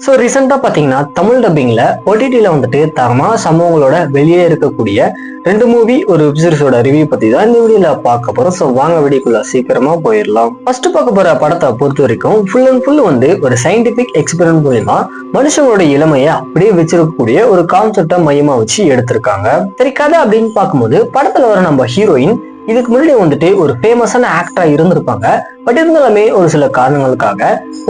So ரீசெண்டாக பார்த்தீங்கன்னா தமிழ் டப்பிங்ல ஓடிடியில் வந்துட்டு தரமான சம்பவங்களோட வெளியே இருக்கக்கூடிய 2 மூவி ஒரு வெப்சீரிஸோட ரிவ்யூ பத்தி தான் இந்த வீடியோல பார்க்க போறோம். ஸோ வாங்க வீடியோக்குள்ள சீக்கிரமா போயிடலாம். ஃபர்ஸ்ட் பார்க்க போற படத்தை பொறுத்த வரைக்கும் ஃபுல் அண்ட் ஃபுல் வந்து ஒரு சயின்டிபிக் எக்ஸ்பெரிமெண்ட் மூலமா மனுஷங்களோட இளமையை அப்படியே வச்சிருக்கக்கூடிய ஒரு கான்செப்டை மையமா வச்சு எடுத்திருக்காங்க. சரி, கதை அப்படின்னு பார்க்கும்போது படத்துல வர நம்ம ஹீரோயின் இதுக்கு முன்னாடி வந்துட்டு ஒரு ஃபேமஸான ஆக்டரா இருந்திருப்பாங்க. பட் இருந்தாலுமே ஒரு சில காரணங்களுக்காக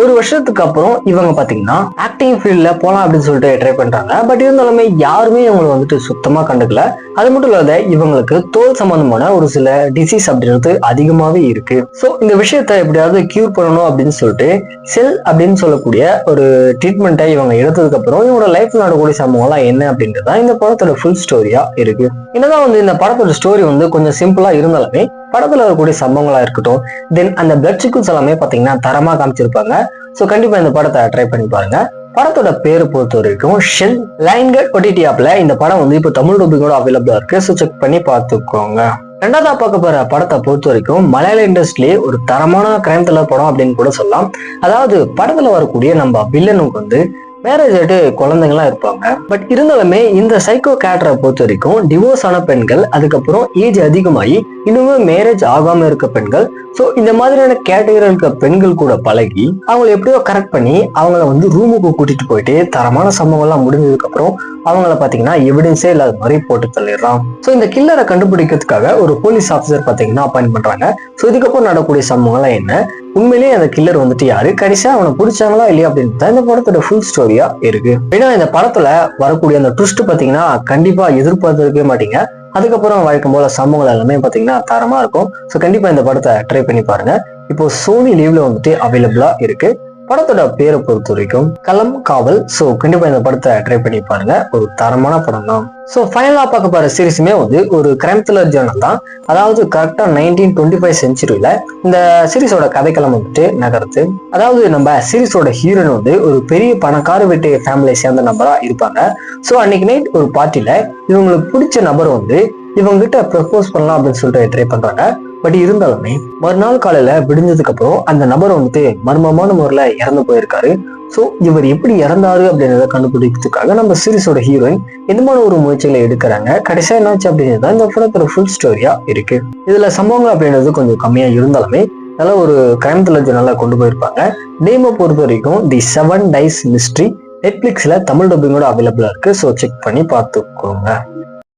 ஒரு வருஷத்துக்கு அப்புறம் இவங்க பாத்தீங்கன்னா ஆக்டிங் ஃபீல்ட்ல போலாம் அப்படின்னு சொல்லிட்டு ட்ரை பண்றாங்க. பட் இருந்தாலுமே யாருமே இவங்களை வந்துட்டு சுத்தமா கண்டுக்கல. அது மட்டும் இல்லாத இவங்களுக்கு தோல் சம்பந்தமான ஒரு சில டிசீஸ் அப்படின்றது அதிகமாவே இருக்கு. ஸோ இந்த விஷயத்த எப்படியாவது கியூர் பண்ணணும் அப்படின்னு சொல்லிட்டு செல் அப்படின்னு சொல்லக்கூடிய ஒரு ட்ரீட்மெண்ட்டை இவங்க எடுத்ததுக்கு அப்புறம் இவங்களோட லைஃப்ல நடக்கக்கூடிய சம்பவம்லாம் என்ன அப்படின்றதா இந்த படத்தோட ஃபுல் ஸ்டோரியா இருக்கு. என்னதான் வந்து இந்த படத்தோட ஸ்டோரி வந்து கொஞ்சம் சிம்பிளா இருந்தாலுமே படத்துல வரக்கூடிய சம்பவங்களா இருக்கட்டும், தென் அந்த பிளட் சிக்கிள்ஸ் எல்லாமே பாத்தீங்கன்னா தரமா காமிச்சிருப்பாங்க. ஸோ கண்டிப்பா இந்த படத்தை ட்ரை பண்ணி பாருங்க. படத்தோட பேரு பொறுத்த வரைக்கும் ஷெல் லைன்கட் OTT ஆப்ல இந்த படம் வந்து இப்போ தமிழ் டப்பிங்கோட அவைலபிளா இருக்கு. ஸோ செக் பண்ணி பார்த்துக்கோங்க. ரெண்டாவதா பார்க்க போற படத்தை பொறுத்த வரைக்கும் மலையாள இண்டஸ்ட்ரியிலே ஒரு தரமான கிரைம் த்ரில்லர் படம் அப்படின்னு கூட சொல்லலாம். அதாவது படத்துல வரக்கூடிய நம்ம வில்லனுக்கு வந்து மேரேஜ் ஆயிட்டு குழந்தைங்களாம் இருப்பாங்க. பட் இருந்தாலுமே இந்த சைக்கோ கேரக்டரை பொறுத்த வரைக்கும் டிவோர்ஸ் ஆன பெண்கள், அதுக்கப்புறம் ஏஜ் அதிகமாகி இன்னுமே மேரேஜ் ஆகாம இருக்க பெண்கள், ஸோ இந்த மாதிரியான கேட்டகரியில் இருக்க பெண்கள் கூட பழகி அவங்களை எப்படியோ கரெக்ட் பண்ணி அவங்கள வந்து ரூமுக்கு கூட்டிட்டு போயிட்டு தரமான சம்பவங்கள்லாம் முடிஞ்சதுக்கு அப்புறம் அவங்கள பாத்தீங்கன்னா எவிடன்ஸே இல்லாத மாதிரி போட்டு தள்ளிடுறான். ஸோ இந்த கில்லரை கண்டுபிடிக்கிறதுக்காக ஒரு போலீஸ் ஆஃபீஸர் பாத்தீங்கன்னா அப்பாயிண்ட் பண்றாங்க. ஸோ இதுக்கப்புறம் நடக்கக்கூடிய சம்பவங்கள்லாம் என்ன, உண்மையிலேயே அந்த கில்லர் வந்துட்டு யாரு, கடைசியா அவனை பிடிச்சாங்களா இல்லையா அப்படின்னு இந்த படத்தோட ஃபுல் ஸ்டோரியா இருக்கு. ஏன்னா இந்த படத்துல வரக்கூடிய அந்த ட்விஸ்ட் பாத்தீங்கன்னா கண்டிப்பா எதிர்பார்த்திருக்கவே மாட்டீங்க. அதுக்கப்புறம் வழக்கம் போல சம்பவங்கள் எல்லாமே பாத்தீங்கன்னா தரமா இருக்கும். ஸோ கண்டிப்பா இந்த படத்தை ட்ரை பண்ணி பாருங்க. இப்போ சோனி லீவ்ல வந்துட்டு அவைலபிளா இருக்கு. படத்தோட பேரை பொறுத்த வரைக்கும் களம் காவல். ஸோ கண்டிப்பா இந்த படத்தை ட்ரை பண்ணி பாருங்க. ஒரு தரமான படம் தான். ஸோ ஃபைனலா பார்க்க போற சீரிஸுமே வந்து ஒரு கிரைம் த்ரில்லர் ஜேர்னல் தான். அதாவது கரெக்டா 1925 செஞ்சுரியில இந்த சீரிஸோட கதைக்களம் வந்துட்டு நகருது. அதாவது நம்ம சீரிஸோட ஹீரோயின் வந்து ஒரு பெரிய பணக்கார வீட்டு ஃபேமிலியை சேர்ந்த நபரா இருப்பாங்க. ஸோ அன்னைக்கு நைட் ஒரு பார்ட்டியில இவங்களுக்கு பிடிச்ச நபர் வந்து இவங்க கிட்ட ப்ரப்போஸ் பண்ணலாம் அப்படின்னு சொல்லிட்டு ட்ரை பண்றாங்க. பட் இருந்தாலுமே மறுநாள் காலையில விடிஞ்சதுக்கு அப்புறம் அந்த நபர் வந்துட்டு மர்மமான முறையில இறந்து போயிருக்காரு. ஸோ இவர் எப்படி இறந்தாரு அப்படின்றத கண்டுபிடிக்கிறதுக்காக நம்ம சீரிஸோட ஹீரோயின் எந்தமான ஒரு முயற்சிகளை எடுக்கிறாங்க. கடைசியா என்னாச்சு அப்படின்றது இந்த படத்தோட ஃபுல் ஸ்டோரியா இருக்கு. இதுல சம்பவங்கள் அப்படின்றது கொஞ்சம் கம்மியா இருந்தாலுமே நல்ல ஒரு கிரைம் த்ரில்லர் நல்லா கொண்டு போயிருப்பாங்க. நேமை பொறுத்த வரைக்கும் தி 7 Days Mystery நெட்ஃபிளிக்ஸ்ல தமிழ் டப்பிங்கோட அவைலபிளா இருக்கு. ஸோ செக் பண்ணி பார்த்துக்கோங்க.